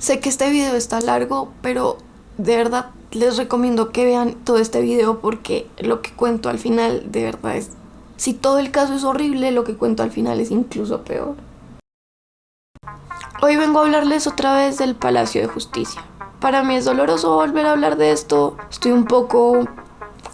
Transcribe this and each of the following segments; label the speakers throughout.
Speaker 1: Sé que este video está largo, pero de verdad les recomiendo que vean todo este video porque lo que cuento al final de verdad es... Si todo el caso es horrible, lo que cuento al final es incluso peor. Hoy vengo a hablarles otra vez del Palacio de Justicia. Para mí es doloroso volver a hablar de esto. Estoy un poco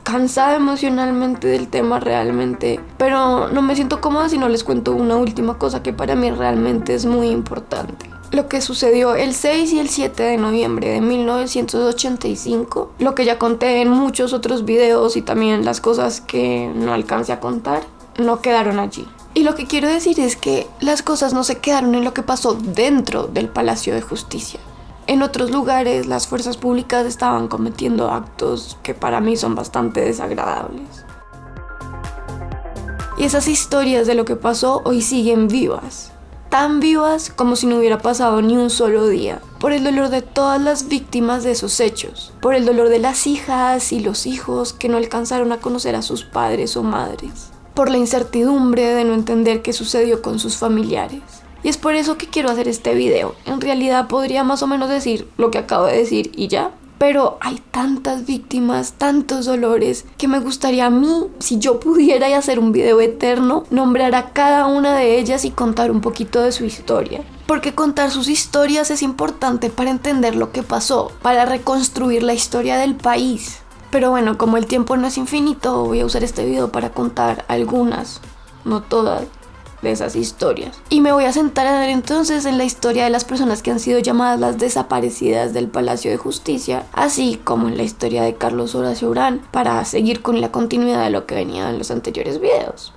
Speaker 1: cansada emocionalmente del tema realmente, pero no me siento cómoda si no les cuento una última cosa que para mí realmente es muy importante. Lo que sucedió el 6 y el 7 de noviembre de 1985, lo que ya conté en muchos otros videos y también las cosas que no alcancé a contar, no quedaron allí. Y lo que quiero decir es que las cosas no se quedaron en lo que pasó dentro del Palacio de Justicia. En otros lugares las fuerzas públicas estaban cometiendo actos que para mí son bastante desagradables. Y esas historias de lo que pasó hoy siguen vivas. Tan vivas como si no hubiera pasado ni un solo día, por el dolor de todas las víctimas de esos hechos, por el dolor de las hijas y los hijos que no alcanzaron a conocer a sus padres o madres, por la incertidumbre de no entender qué sucedió con sus familiares. Y es por eso que quiero hacer este video. En realidad podría más o menos decir lo que acabo de decir y ya. Pero hay tantas víctimas, tantos dolores, que me gustaría a mí, si yo pudiera y hacer un video eterno, nombrar a cada una de ellas y contar un poquito de su historia. Porque contar sus historias es importante para entender lo que pasó, para reconstruir la historia del país. Pero bueno, como el tiempo no es infinito, voy a usar este video para contar algunas, no todas, de esas historias. Y me voy a centrar entonces en la historia de las personas que han sido llamadas las desaparecidas del Palacio de Justicia, así como en la historia de Carlos Horacio Urán, para seguir con la continuidad de lo que venía en los anteriores videos.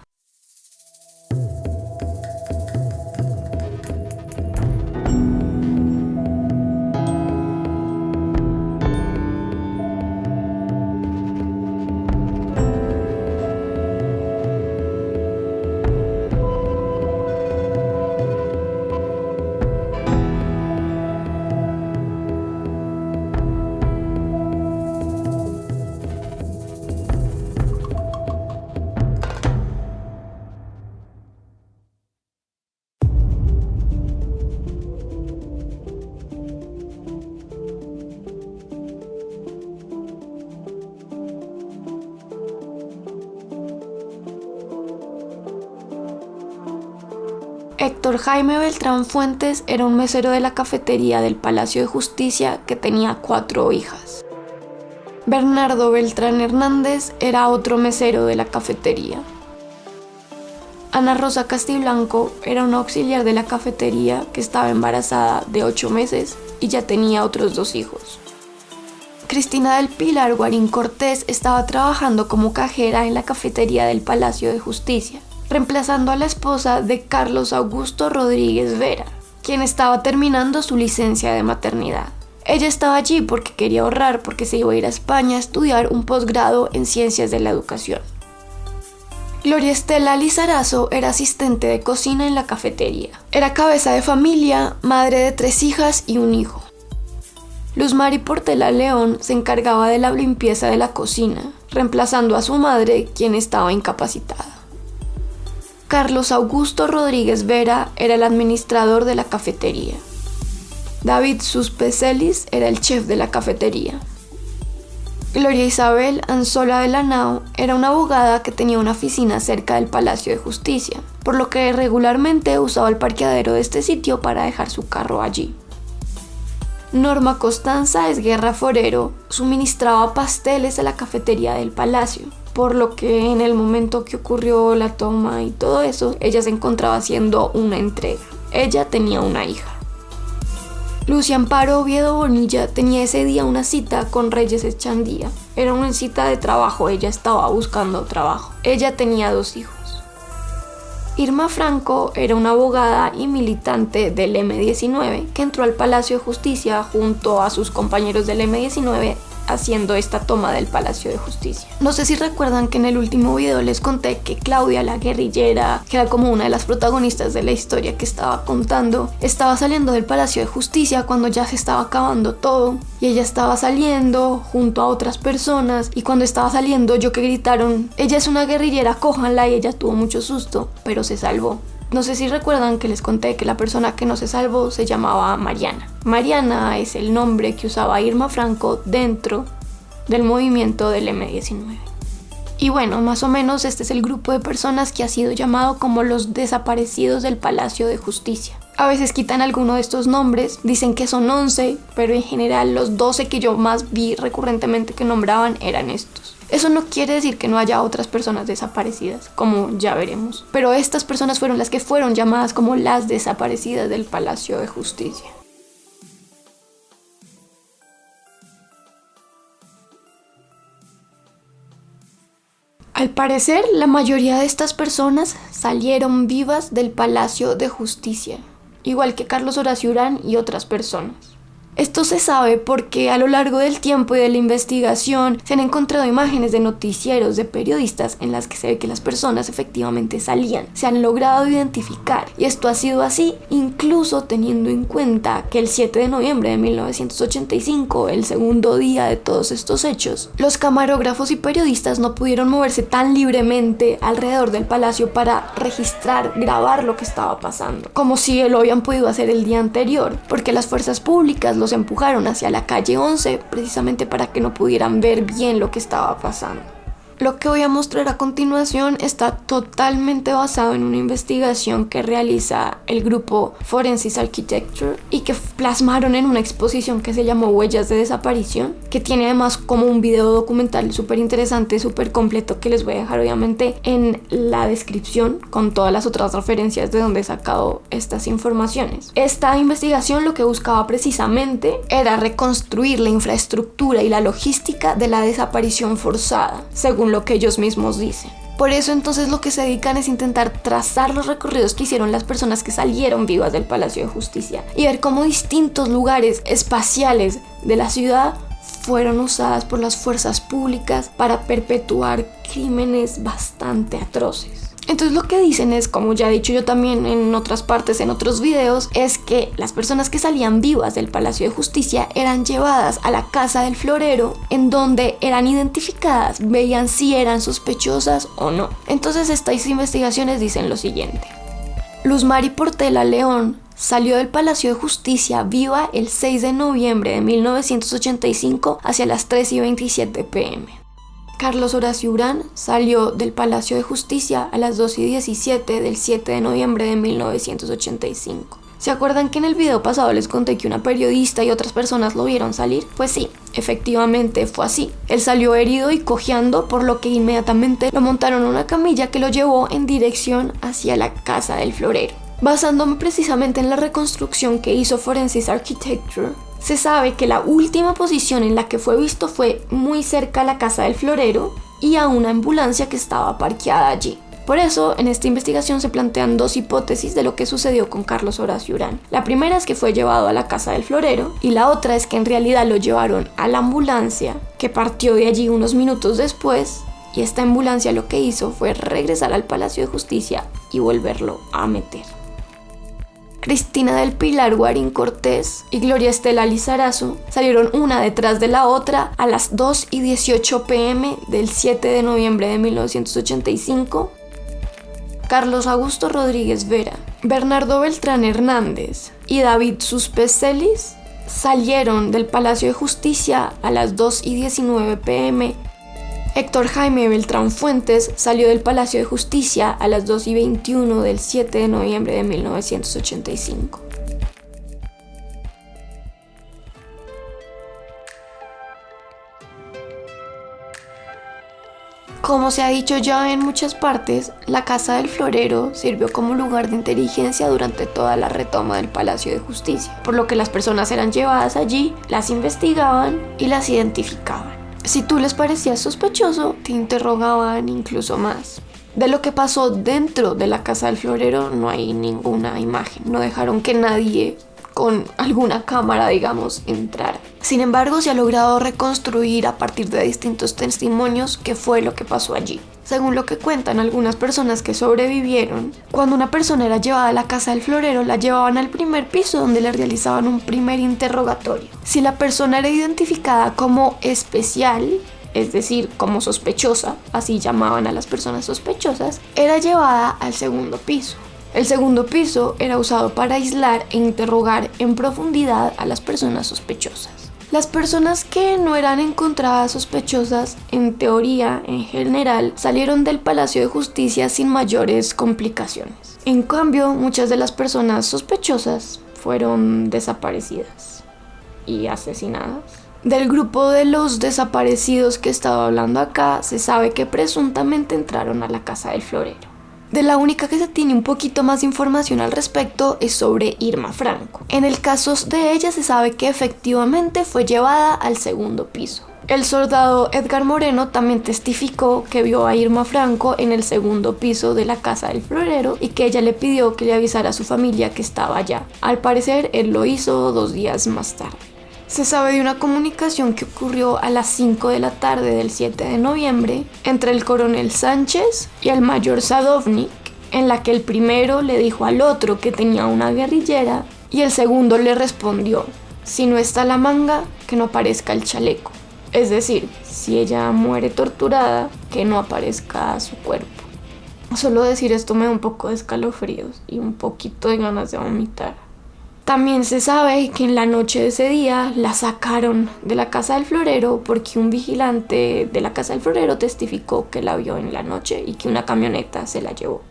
Speaker 1: Héctor Jaime Beltrán Fuentes era un mesero de la cafetería del Palacio de Justicia que tenía 4 hijas. Bernardo Beltrán Hernández era otro mesero de la cafetería. Ana Rosa Castiblanco era una auxiliar de la cafetería que estaba embarazada de 8 meses y ya tenía otros 2 hijos. Cristina del Pilar Guarín Cortés estaba trabajando como cajera en la cafetería del Palacio de Justicia, reemplazando a la esposa de Carlos Augusto Rodríguez Vera, quien estaba terminando su licencia de maternidad. Ella estaba allí porque quería ahorrar, porque se iba a ir a España a estudiar un posgrado en Ciencias de la Educación. Gloria Estela Lizarazo era asistente de cocina en la cafetería. Era cabeza de familia, madre de 3 hijas y un hijo. Luz Mari Portela León se encargaba de la limpieza de la cocina, reemplazando a su madre, quien estaba incapacitada. Carlos Augusto Rodríguez Vera era el administrador de la cafetería. David Suspecelis era el chef de la cafetería. Gloria Isabel Anzola de la Nao era una abogada que tenía una oficina cerca del Palacio de Justicia, por lo que regularmente usaba el parqueadero de este sitio para dejar su carro allí. Norma Costanza Esguerra Forero suministraba pasteles a la cafetería del Palacio, por lo que en el momento que ocurrió la toma y todo eso, ella se encontraba haciendo una entrega. Ella tenía una hija. Lucia Amparo Oviedo Bonilla tenía ese día una cita con Reyes Echandía. Era una cita de trabajo, ella estaba buscando trabajo. Ella tenía 2 hijos. Irma Franco era una abogada y militante del M-19 que entró al Palacio de Justicia junto a sus compañeros del M-19 haciendo esta toma del Palacio de Justicia. No sé si recuerdan que en el último video les conté que Claudia, la guerrillera, que era como una de las protagonistas de la historia que estaba contando, estaba saliendo del Palacio de Justicia cuando ya se estaba acabando todo, y ella estaba saliendo junto a otras personas, y cuando estaba saliendo oyó que gritaron: ella es una guerrillera, cójanla, y ella tuvo mucho susto, pero se salvó. No sé si recuerdan que les conté que la persona que no se salvó se llamaba Mariana. Mariana es el nombre que usaba Irma Franco dentro del movimiento del M-19. Y bueno, más o menos este es el grupo de personas que ha sido llamado como los desaparecidos del Palacio de Justicia. A veces quitan alguno de estos nombres, dicen que son 11, pero en general los 12 que yo más vi recurrentemente que nombraban eran estos. Eso no quiere decir que no haya otras personas desaparecidas, como ya veremos. Pero estas personas fueron las que fueron llamadas como las desaparecidas del Palacio de Justicia. Al parecer, la mayoría de estas personas salieron vivas del Palacio de Justicia, igual que Carlos Horacio Urán y otras personas. Esto se sabe porque a lo largo del tiempo y de la investigación se han encontrado imágenes de noticieros, de periodistas en las que se ve que las personas efectivamente salían, se han logrado identificar, y esto ha sido así incluso teniendo en cuenta que el 7 de noviembre de 1985, el segundo día de todos estos hechos, los camarógrafos y periodistas no pudieron moverse tan libremente alrededor del palacio para registrar, grabar lo que estaba pasando, como si lo habían podido hacer el día anterior, porque las fuerzas públicas los empujaron hacia la calle 11 precisamente para que no pudieran ver bien lo que estaba pasando. Lo que voy a mostrar a continuación está totalmente basado en una investigación que realiza el grupo Forensic Architecture y que plasmaron en una exposición que se llamó Huellas de Desaparición, que tiene además como un video documental súper interesante, súper completo, que les voy a dejar obviamente en la descripción con todas las otras referencias de donde he sacado estas informaciones. Esta investigación lo que buscaba precisamente era reconstruir la infraestructura y la logística de la desaparición forzada, según lo que ellos mismos dicen. Por eso entonces lo que se dedican es intentar trazar los recorridos que hicieron las personas que salieron vivas del Palacio de Justicia y ver cómo distintos lugares espaciales de la ciudad fueron usadas por las fuerzas públicas para perpetuar crímenes bastante atroces. Entonces lo que dicen es, como ya he dicho yo también en otras partes, en otros videos, es que las personas que salían vivas del Palacio de Justicia eran llevadas a la Casa del Florero, en donde eran identificadas, veían si eran sospechosas o no. Entonces estas investigaciones dicen lo siguiente: Luz Mari Portela León salió del Palacio de Justicia viva el 6 de noviembre de 1985 hacia las 3:27 p.m. Carlos Horacio Urán salió del Palacio de Justicia a las 2:17 del 7 de noviembre de 1985. ¿Se acuerdan que en el video pasado les conté que una periodista y otras personas lo vieron salir? Pues sí, efectivamente fue así. Él salió herido y cojeando, por lo que inmediatamente lo montaron en una camilla que lo llevó en dirección hacia la Casa del Florero. Basándome precisamente en la reconstrucción que hizo Forensic Architecture, se sabe que la última posición en la que fue visto fue muy cerca a la Casa del Florero y a una ambulancia que estaba parqueada allí. Por eso, en esta investigación se plantean dos hipótesis de lo que sucedió con Carlos Horacio Urán. La primera es que fue llevado a la Casa del Florero y la otra es que en realidad lo llevaron a la ambulancia que partió de allí unos minutos después, y esta ambulancia lo que hizo fue regresar al Palacio de Justicia y volverlo a meter. Cristina del Pilar Guarín Cortés y Gloria Estela Lizarazo salieron una detrás de la otra a las 2:18 p.m. del 7 de noviembre de 1985. Carlos Augusto Rodríguez Vera, Bernardo Beltrán Hernández y David Suspecelis salieron del Palacio de Justicia a las 2:19 p.m. Héctor Jaime Beltrán Fuentes salió del Palacio de Justicia a las 2:21 del 7 de noviembre de 1985. Como se ha dicho ya en muchas partes, la Casa del Florero sirvió como lugar de inteligencia durante toda la retoma del Palacio de Justicia, por lo que las personas eran llevadas allí, las investigaban y las identificaban. Si tú les parecías sospechoso, te interrogaban incluso más. De lo que pasó dentro de la Casa del Florero no hay ninguna imagen, no dejaron que nadie con alguna cámara, digamos, entrara. Sin embargo, se ha logrado reconstruir a partir de distintos testimonios qué fue lo que pasó allí. Según lo que cuentan algunas personas que sobrevivieron, cuando una persona era llevada a la Casa del Florero, la llevaban al primer piso donde le realizaban un primer interrogatorio. Si la persona era identificada como especial, es decir, como sospechosa, así llamaban a las personas sospechosas, era llevada al segundo piso. El segundo piso era usado para aislar e interrogar en profundidad a las personas sospechosas. Las personas que no eran encontradas sospechosas, en teoría, en general, salieron del Palacio de Justicia sin mayores complicaciones. En cambio, muchas de las personas sospechosas fueron desaparecidas y asesinadas. Del grupo de los desaparecidos que estaba hablando acá, se sabe que presuntamente entraron a la casa del florero. De la única que se tiene un poquito más de información al respecto es sobre Irma Franco. En el caso de ella se sabe que efectivamente fue llevada al segundo piso. El soldado Edgar Moreno también testificó que vio a Irma Franco en el segundo piso de la casa del florero y que ella le pidió que le avisara a su familia que estaba allá. Al parecer, él lo hizo 2 días más tarde. Se sabe de una comunicación que ocurrió a las 5 de la tarde del 7 de noviembre entre el coronel Sánchez y el mayor Sadovnik, en la que el primero le dijo al otro que tenía una guerrillera y el segundo le respondió: si no está la manga, que no aparezca el chaleco. Es decir, si ella muere torturada, que no aparezca su cuerpo. Solo decir esto me da un poco de escalofríos y un poquito de ganas de vomitar. También se sabe que en la noche de ese día la sacaron de la casa del florero porque un vigilante de la casa del florero testificó que la vio en la noche y que una camioneta se la llevó.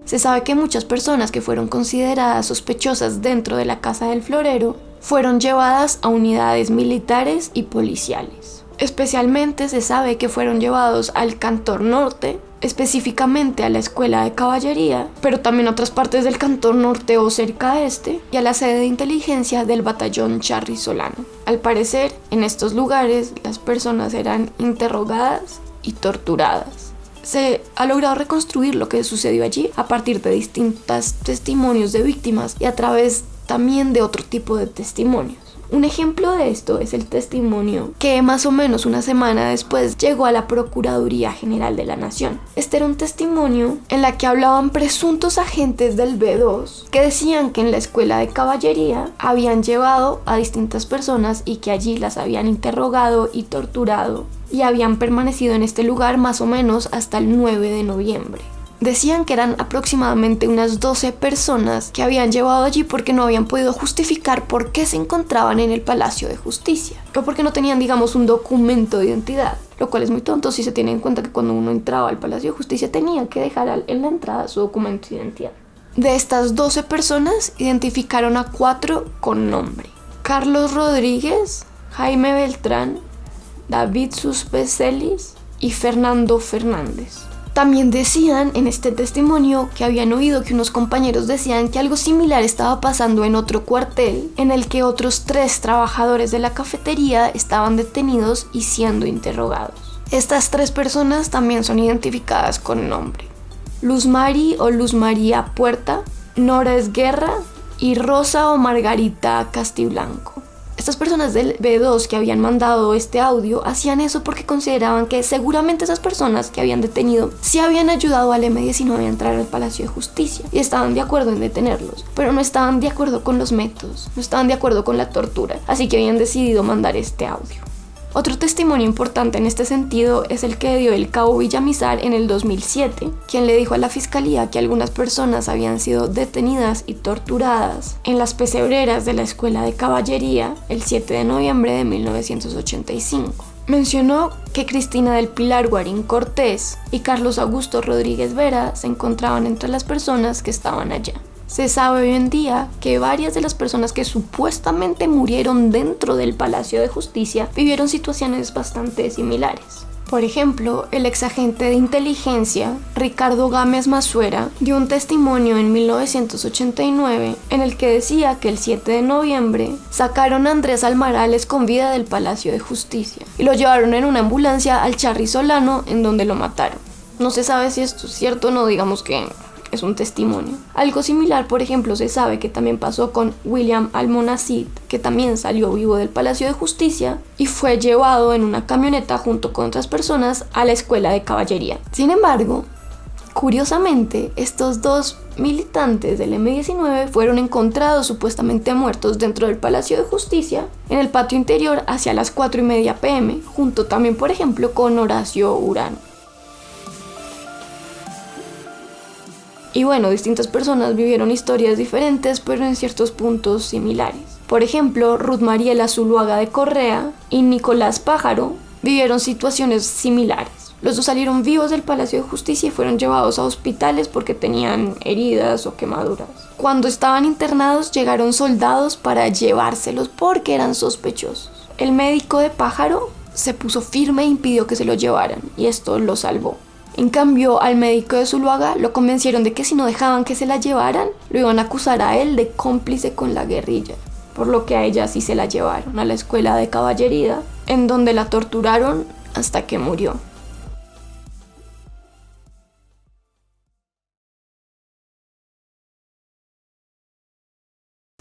Speaker 1: Se sabe que muchas personas que fueron consideradas sospechosas dentro de la casa del florero fueron llevadas a unidades militares y policiales. Especialmente se sabe que fueron llevados al Cantón Norte, específicamente a la Escuela de Caballería, pero también a otras partes del Cantón Norte o cerca de este, y a la sede de inteligencia del batallón Charri Solano. Al parecer, en estos lugares las personas eran interrogadas y torturadas. Se ha logrado reconstruir lo que sucedió allí a partir de distintos testimonios de víctimas y a través también de otro tipo de testimonios. Un ejemplo de esto es el testimonio que más o menos una semana después llegó a la Procuraduría General de la Nación. Este era un testimonio en la que hablaban presuntos agentes del B2 que decían que en la escuela de caballería habían llevado a distintas personas y que allí las habían interrogado y torturado y habían permanecido en este lugar más o menos hasta el 9 de noviembre. Decían que eran aproximadamente unas 12 personas que habían llevado allí porque no habían podido justificar por qué se encontraban en el Palacio de Justicia o porque no tenían, digamos, un documento de identidad, lo cual es muy tonto si se tiene en cuenta que cuando uno entraba al Palacio de Justicia tenía que dejar en la entrada su documento de identidad. De estas 12 personas identificaron a 4 con nombre: Carlos Rodríguez, Jaime Beltrán, David Suspeselis y Fernando Fernández. También decían en este testimonio que habían oído que unos compañeros decían que algo similar estaba pasando en otro cuartel, en el que otros 3 trabajadores de la cafetería estaban detenidos y siendo interrogados. Estas 3 personas también son identificadas con nombre: Luz Mari o Luz María Puerta, Nora Esguerra y Rosa o Margarita Castiblanco. Estas personas del B2 que habían mandado este audio hacían eso porque consideraban que seguramente esas personas que habían detenido sí habían ayudado al M-19 a entrar al Palacio de Justicia y estaban de acuerdo en detenerlos, pero no estaban de acuerdo con los métodos, no estaban de acuerdo con la tortura, así que habían decidido mandar este audio. Otro testimonio importante en este sentido es el que dio el cabo Villamizar en el 2007, quien le dijo a la fiscalía que algunas personas habían sido detenidas y torturadas en las pesebreras de la Escuela de Caballería el 7 de noviembre de 1985. Mencionó que Cristina del Pilar Guarín Cortés y Carlos Augusto Rodríguez Vera se encontraban entre las personas que estaban allá. Se sabe hoy en día que varias de las personas que supuestamente murieron dentro del Palacio de Justicia vivieron situaciones bastante similares. Por ejemplo, el exagente de inteligencia Ricardo Gámez Masuera dio un testimonio en 1989 en el que decía que el 7 de noviembre sacaron a Andrés Almarales con vida del Palacio de Justicia y lo llevaron en una ambulancia al Charri Solano, en donde lo mataron. No se sabe si esto es cierto o no, digamos que es un testimonio. Algo similar, por ejemplo, se sabe que también pasó con William Almonacid, que también salió vivo del Palacio de Justicia y fue llevado en una camioneta junto con otras personas a la Escuela de Caballería. Sin embargo, Curiosamente, estos dos militantes del M-19 fueron encontrados supuestamente muertos dentro del Palacio de Justicia, en el patio interior hacia las 4:30 p.m., junto también, por ejemplo, con Horacio Urano. Y bueno, distintas personas vivieron historias diferentes, pero en ciertos puntos similares. Por ejemplo, Ruth Mariela Zuluaga de Correa y Nicolás Pájaro vivieron situaciones similares. Los dos salieron vivos del Palacio de Justicia y fueron llevados a hospitales porque tenían heridas o quemaduras. Cuando estaban internados, llegaron soldados para llevárselos porque eran sospechosos. El médico de Pájaro se puso firme e impidió que se lo llevaran, y esto lo salvó. En cambio, al médico de Zuluaga lo convencieron de que si no dejaban que se la llevaran, lo iban a acusar a él de cómplice con la guerrilla, por lo que a ella sí se la llevaron a la escuela de caballería, en donde la torturaron hasta que murió.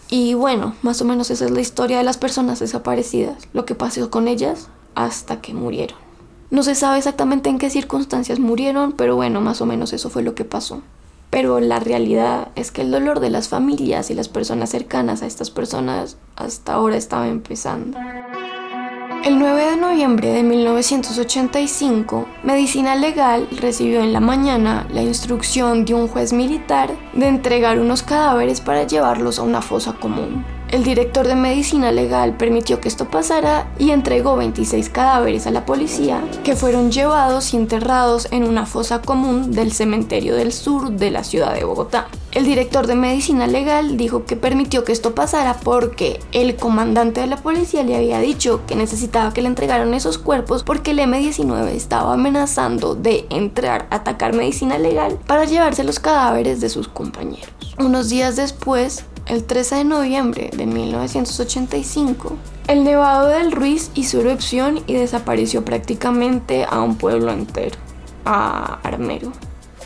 Speaker 1: Y bueno, más o menos esa es la historia de las personas desaparecidas, lo que pasó con ellas hasta que murieron. No se sabe exactamente en qué circunstancias murieron, pero bueno, más o menos eso fue lo que pasó. Pero la realidad es que el dolor de las familias y las personas cercanas a estas personas hasta ahora estaba empezando. El 9 de noviembre de 1985, Medicina Legal recibió en la mañana la instrucción de un juez militar de entregar unos cadáveres para llevarlos a una fosa común. El director de Medicina Legal permitió que esto pasara y entregó 26 cadáveres a la policía, que fueron llevados y enterrados en una fosa común del cementerio del sur de la ciudad de Bogotá. El director de Medicina Legal dijo que permitió que esto pasara porque el comandante de la policía le había dicho que necesitaba que le entregaran esos cuerpos porque el M-19 estaba amenazando de entrar a atacar Medicina Legal para llevarse los cadáveres de sus compañeros. Unos días después, el 13 de noviembre de 1985, el Nevado del Ruiz hizo erupción y desapareció prácticamente a un pueblo entero, a Armero.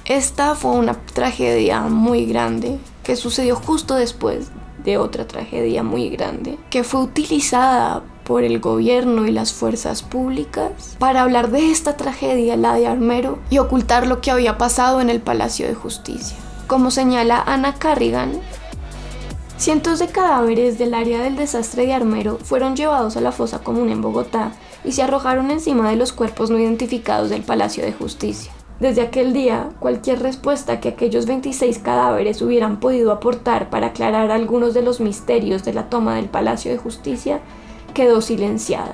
Speaker 1: Esta fue una tragedia muy grande que sucedió justo después de otra tragedia muy grande que fue utilizada por el gobierno y las fuerzas públicas para hablar de esta tragedia, la de Armero, y ocultar lo que había pasado en el Palacio de Justicia. Como señala Ana Carrigan, cientos de cadáveres del área del desastre de Armero fueron llevados a la fosa común en Bogotá y se arrojaron encima de los cuerpos no identificados del Palacio de Justicia. Desde aquel día, cualquier respuesta que aquellos 26 cadáveres hubieran podido aportar para aclarar algunos de los misterios de la toma del Palacio de Justicia quedó silenciada.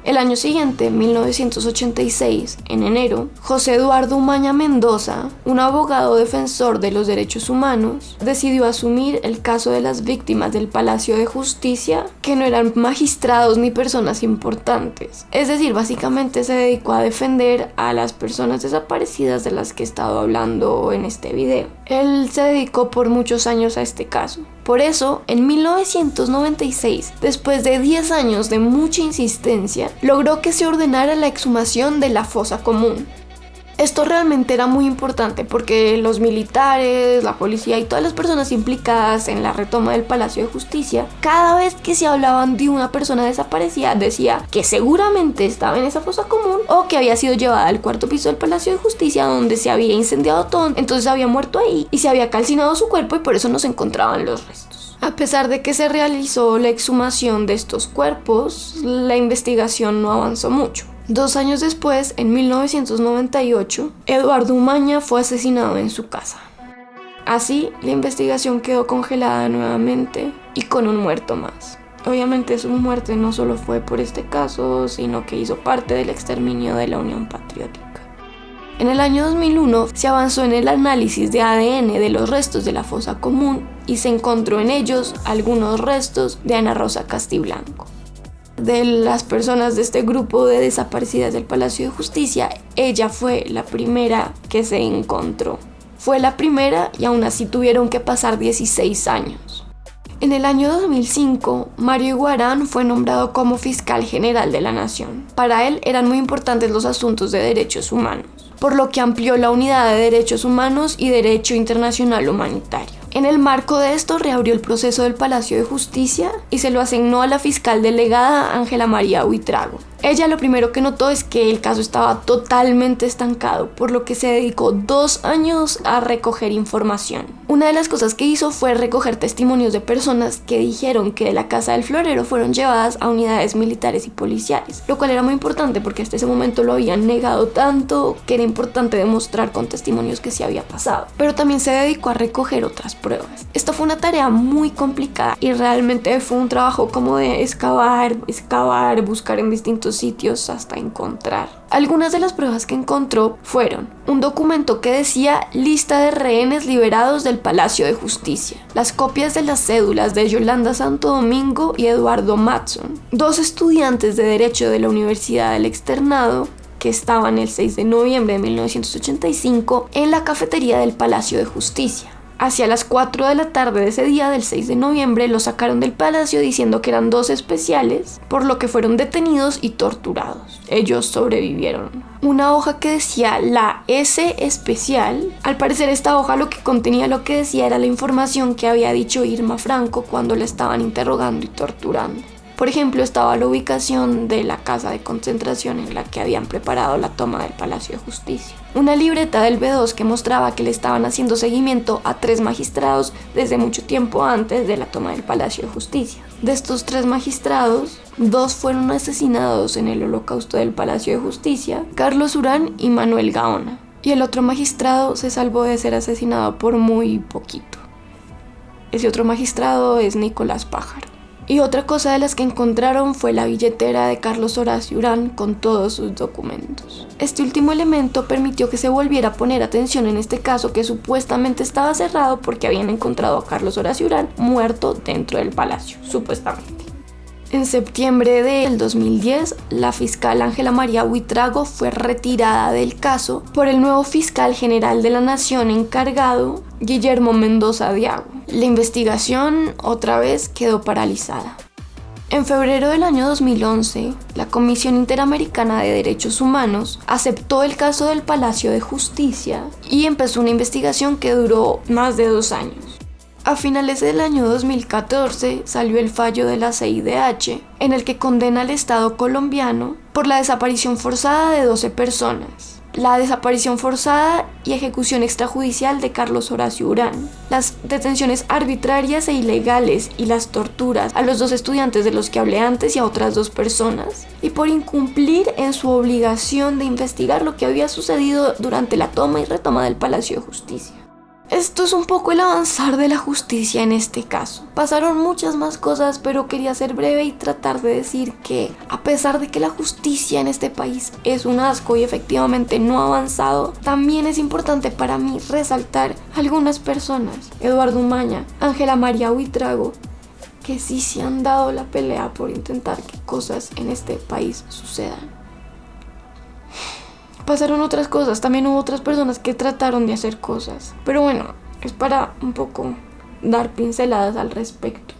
Speaker 1: El año siguiente, 1986, en enero, José Eduardo Umaña Mendoza, un abogado defensor de los derechos humanos, decidió asumir el caso de las víctimas del Palacio de Justicia, que no eran magistrados ni personas importantes. Es decir, básicamente se dedicó a defender a las personas desaparecidas de las que he estado hablando en este video. Él se dedicó por muchos años a este caso. Por eso, en 1996, después de 10 años de mucha insistencia, logró que se ordenara la exhumación de la fosa común. Esto realmente era muy importante porque los militares, la policía y todas las personas implicadas en la retoma del Palacio de Justicia, cada vez que se hablaban de una persona desaparecida, decía que seguramente estaba en esa fosa común o que había sido llevada al cuarto piso del Palacio de Justicia donde se había incendiado todo, entonces había muerto ahí y se había calcinado su cuerpo y por eso no se encontraban los restos. A pesar de que se realizó la exhumación de estos cuerpos, la investigación no avanzó mucho. 2 años después, en 1998, Eduardo Umaña fue asesinado en su casa. Así, la investigación quedó congelada nuevamente y con un muerto más. Obviamente su muerte no solo fue por este caso, sino que hizo parte del exterminio de la Unión Patriótica. En el año 2001 se avanzó en el análisis de ADN de los restos de la fosa común y se encontró en ellos algunos restos de Ana Rosa Castiblanco. De las personas de este grupo de desaparecidas del Palacio de Justicia, ella fue la primera que se encontró. Fue la primera y aún así tuvieron que pasar 16 años. En el año 2005, Mario Iguarán fue nombrado como fiscal general de la nación. Para él eran muy importantes los asuntos de derechos humanos, por lo que amplió la unidad de derechos humanos y derecho internacional humanitario. En el marco de esto reabrió el proceso del Palacio de Justicia y se lo asignó a la fiscal delegada Ángela María Buitrago. Ella lo primero que notó es que el caso estaba totalmente estancado, por lo que se dedicó 2 años a recoger información. Una de las cosas que hizo fue recoger testimonios de personas que dijeron que de la casa del florero fueron llevadas a unidades militares y policiales, lo cual era muy importante porque hasta ese momento lo habían negado tanto que era importante demostrar con testimonios que sí había pasado. Pero también se dedicó a recoger otras pruebas. Esto fue una tarea muy complicada y realmente fue un trabajo como de excavar, buscar en distintos sitios hasta encontrar. Algunas de las pruebas que encontró fueron un documento que decía lista de rehenes liberados del Palacio de Justicia, las copias de las cédulas de Yolanda Santo Domingo y Eduardo Matson, 2 estudiantes de Derecho de la Universidad del Externado que estaban el 6 de noviembre de 1985 en la cafetería del Palacio de Justicia. Hacia las 4 de la tarde de ese día del 6 de noviembre los sacaron del palacio diciendo que eran 2 especiales, por lo que fueron detenidos y torturados. Ellos sobrevivieron. Una hoja que decía la S especial, al parecer esta hoja lo que contenía, lo que decía era la información que había dicho Irma Franco cuando la estaban interrogando y torturando. Por ejemplo, estaba la ubicación de la casa de concentración en la que habían preparado la toma del Palacio de Justicia. Una libreta del B2 que mostraba que le estaban haciendo seguimiento a 3 magistrados desde mucho tiempo antes de la toma del Palacio de Justicia. De estos 3 magistrados, 2 fueron asesinados en el holocausto del Palacio de Justicia, Carlos Urán y Manuel Gaona. Y el otro magistrado se salvó de ser asesinado por muy poquito. Ese otro magistrado es Nicolás Pájaro. Y otra cosa de las que encontraron fue la billetera de Carlos Horacio Urán con todos sus documentos. Este último elemento permitió que se volviera a poner atención en este caso que supuestamente estaba cerrado porque habían encontrado a Carlos Horacio Urán muerto dentro del palacio, supuestamente. En septiembre del 2010, la fiscal Ángela María Buitrago fue retirada del caso por el nuevo fiscal general de la Nación encargado, Guillermo Mendoza Diago. La investigación otra vez quedó paralizada. En febrero del año 2011, la Comisión Interamericana de Derechos Humanos aceptó el caso del Palacio de Justicia y empezó una investigación que duró más de 2 años. A finales del año 2014 salió el fallo de la CIDH en el que condena al Estado colombiano por la desaparición forzada de 12 personas, la desaparición forzada y ejecución extrajudicial de Carlos Horacio Urán, las detenciones arbitrarias e ilegales y las torturas a los 2 estudiantes de los que hablé antes y a otras 2 personas, y por incumplir en su obligación de investigar lo que había sucedido durante la toma y retoma del Palacio de Justicia. Esto es un poco el avanzar de la justicia en este caso. Pasaron muchas más cosas, pero quería ser breve y tratar de decir que, a pesar de que la justicia en este país es un asco y efectivamente no ha avanzado, también es importante para mí resaltar algunas personas, Eduardo Umaña, Ángela María Buitrago, que sí se han dado la pelea por intentar que cosas en este país sucedan. Pasaron otras cosas, también hubo otras personas que trataron de hacer cosas. Pero bueno, es para un poco dar pinceladas al respecto.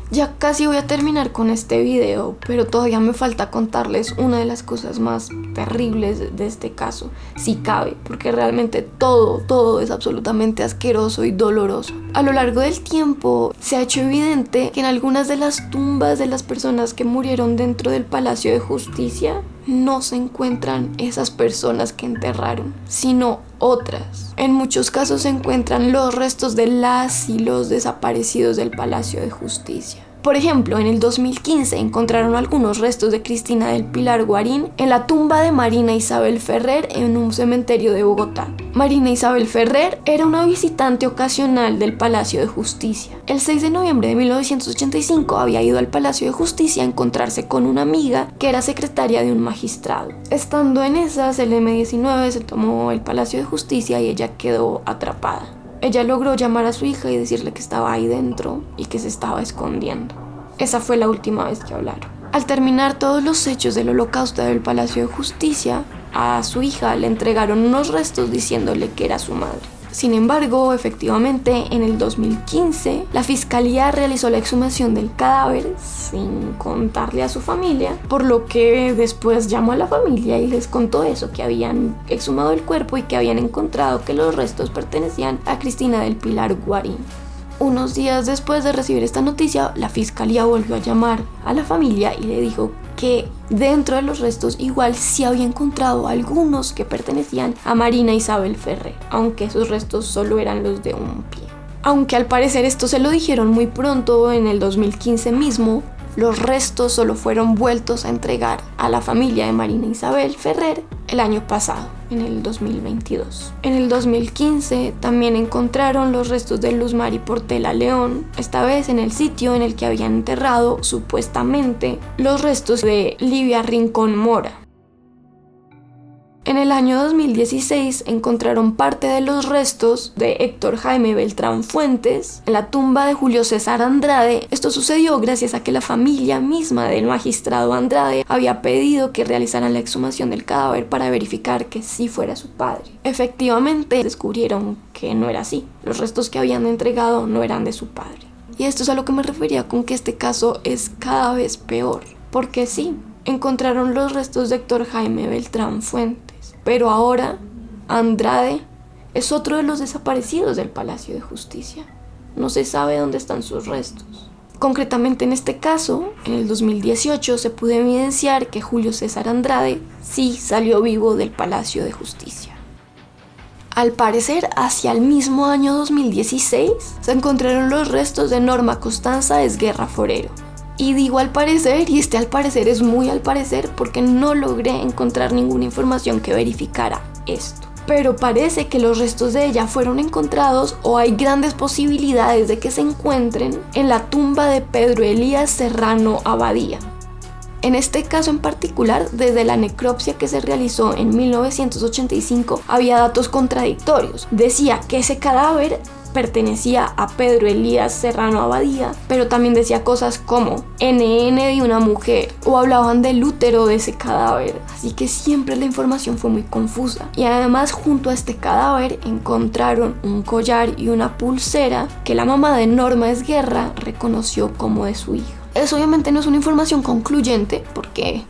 Speaker 1: Ya casi voy a terminar con este video, pero todavía me falta contarles una de las cosas más terribles de este caso, si cabe, porque realmente todo es absolutamente asqueroso y doloroso. A lo largo del tiempo se ha hecho evidente que en algunas de las tumbas de las personas que murieron dentro del Palacio de Justicia no se encuentran esas personas que enterraron, sino otras. En muchos casos se encuentran los restos de las y los desaparecidos del Palacio de Justicia. Por ejemplo, en el 2015 encontraron algunos restos de Cristina del Pilar Guarín en la tumba de Marina Isabel Ferrer en un cementerio de Bogotá. Marina Isabel Ferrer era una visitante ocasional del Palacio de Justicia. El 6 de noviembre de 1985 había ido al Palacio de Justicia a encontrarse con una amiga que era secretaria de un magistrado. Estando en esas, el M-19 se tomó el Palacio de Justicia y ella quedó atrapada. Ella logró llamar a su hija y decirle que estaba ahí dentro y que se estaba escondiendo. Esa fue la última vez que hablaron. Al terminar todos los hechos del holocausto del Palacio de Justicia, a su hija le entregaron unos restos diciéndole que era su madre. Sin embargo, efectivamente, en el 2015, la fiscalía realizó la exhumación del cadáver sin contarle a su familia, por lo que después llamó a la familia y les contó eso, que habían exhumado el cuerpo y que habían encontrado que los restos pertenecían a Cristina del Pilar Guarín. Unos días después de recibir esta noticia, la fiscalía volvió a llamar a la familia y le dijo que dentro de los restos igual sí había encontrado algunos que pertenecían a Marina Isabel Ferrer, aunque esos restos solo eran los de un pie. Aunque al parecer esto se lo dijeron muy pronto, en el 2015 mismo, los restos solo fueron vueltos a entregar a la familia de Marina Isabel Ferrer el año pasado, en el 2022. En el 2015 también encontraron los restos de Luz Mari Portela León, esta vez en el sitio en el que habían enterrado supuestamente los restos de Livia Rincón Mora. En el año 2016 encontraron parte de los restos de Héctor Jaime Beltrán Fuentes en la tumba de Julio César Andrade. Esto sucedió gracias a que la familia misma del magistrado Andrade había pedido que realizaran la exhumación del cadáver para verificar que sí fuera su padre. Efectivamente, descubrieron que no era así. Los restos que habían entregado no eran de su padre. Y esto es a lo que me refería con que este caso es cada vez peor. Porque sí, encontraron los restos de Héctor Jaime Beltrán Fuentes. Pero ahora, Andrade es otro de los desaparecidos del Palacio de Justicia. No se sabe dónde están sus restos. Concretamente en este caso, en el 2018 se pudo evidenciar que Julio César Andrade sí salió vivo del Palacio de Justicia. Al parecer, hacia el mismo año 2016, se encontraron los restos de Norma Constanza Esguerra Forero. Y digo al parecer, y al parecer es muy al parecer, porque no logré encontrar ninguna información que verificara esto. Pero parece que los restos de ella fueron encontrados, o hay grandes posibilidades de que se encuentren, en la tumba de Pedro Elías Serrano Abadía. En este caso en particular, desde la necropsia que se realizó en 1985, había datos contradictorios. Decía que ese cadáver pertenecía a Pedro Elías Serrano Abadía, pero también decía cosas como NN de una mujer, o hablaban del útero de ese cadáver, así que siempre la información fue muy confusa. Y además, junto a este cadáver encontraron un collar y una pulsera que la mamá de Norma Esguerra reconoció como de su hija. Eso obviamente no es una información concluyente, porque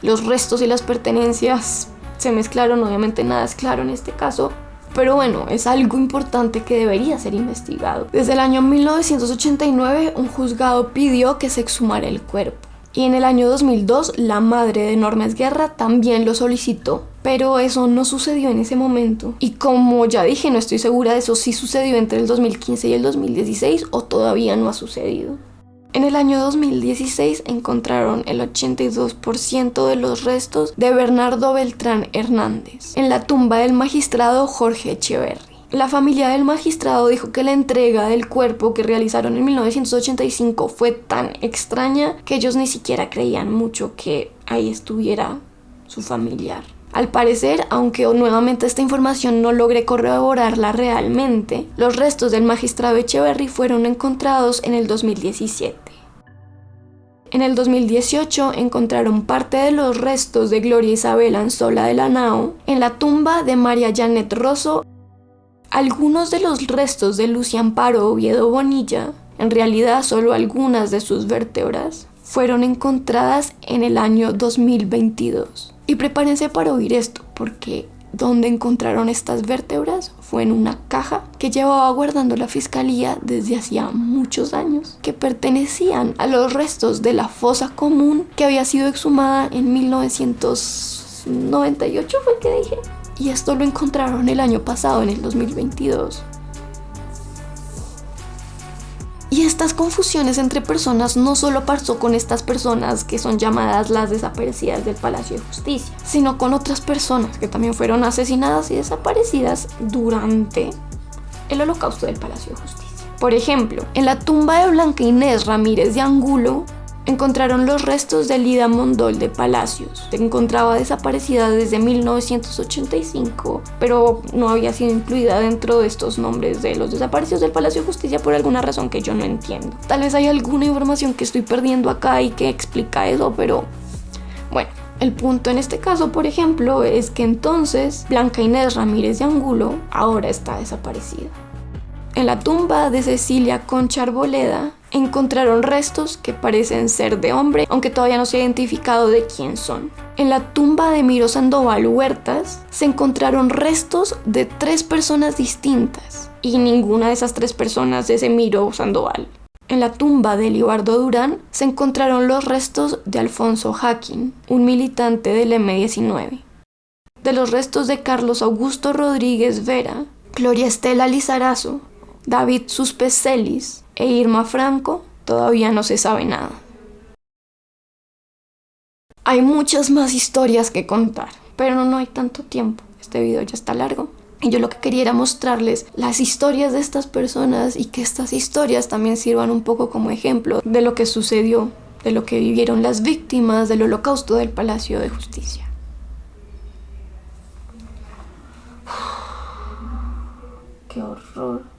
Speaker 1: los restos y las pertenencias se mezclaron, obviamente nada es claro en este caso. Pero bueno, es algo importante que debería ser investigado. Desde el año 1989, un juzgado pidió que se exhumara el cuerpo. Y en el año 2002, la madre de Norma Esguerra también lo solicitó. Pero eso no sucedió en ese momento. Y como ya dije, no estoy segura de eso si sucedió entre el 2015 y el 2016 o todavía no ha sucedido. En el año 2016 encontraron el 82% de los restos de Bernardo Beltrán Hernández en la tumba del magistrado Jorge Echeverry. La familia del magistrado dijo que la entrega del cuerpo que realizaron en 1985 fue tan extraña que ellos ni siquiera creían mucho que ahí estuviera su familiar. Al parecer, aunque nuevamente esta información no logré corroborarla realmente, los restos del magistrado Echeverry fueron encontrados en el 2017. En el 2018 encontraron parte de los restos de Gloria Isabel Anzola de la Nao en la tumba de María Janet Rosso. Algunos de los restos de Lucia Amparo Oviedo Bonilla, en realidad solo algunas de sus vértebras, fueron encontradas en el año 2022. Y prepárense para oír esto, porque donde encontraron estas vértebras fue en una caja que llevaba guardando la fiscalía desde hacía muchos años, que pertenecían a los restos de la fosa común que había sido exhumada en 1998, fue el que dije. Y esto lo encontraron el año pasado, en el 2022. Y estas confusiones entre personas no solo pasó con estas personas que son llamadas las desaparecidas del Palacio de Justicia, sino con otras personas que también fueron asesinadas y desaparecidas durante el Holocausto del Palacio de Justicia. Por ejemplo, en la tumba de Blanca Inés Ramírez de Angulo encontraron los restos de Lida Mondol de Palacios. Se encontraba desaparecida desde 1985, pero no había sido incluida dentro de estos nombres de los desaparecidos del Palacio de Justicia por alguna razón que yo no entiendo. Tal vez hay alguna información que estoy perdiendo acá y que explica eso, pero bueno. El punto en este caso, por ejemplo, es que entonces Blanca Inés Ramírez de Angulo ahora está desaparecida. En la tumba de Cecilia Concha Arboleda encontraron restos que parecen ser de hombre, aunque todavía no se ha identificado de quién son. En la tumba de Miro Sandoval Huertas se encontraron restos de 3 personas distintas, y ninguna de esas 3 personas es de Miro Sandoval. En la tumba de Libardo Durán se encontraron los restos de Alfonso Hacking, un militante del M-19. De los restos de Carlos Augusto Rodríguez Vera, Gloria Estela Lizarazo, David Suspecelis e Irma Franco, todavía no se sabe nada. Hay muchas más historias que contar, pero no hay tanto tiempo. Este video ya está largo. Y yo lo que quería era mostrarles las historias de estas personas y que estas historias también sirvan un poco como ejemplo de lo que sucedió, de lo que vivieron las víctimas del Holocausto del Palacio de Justicia. ¡Qué horror!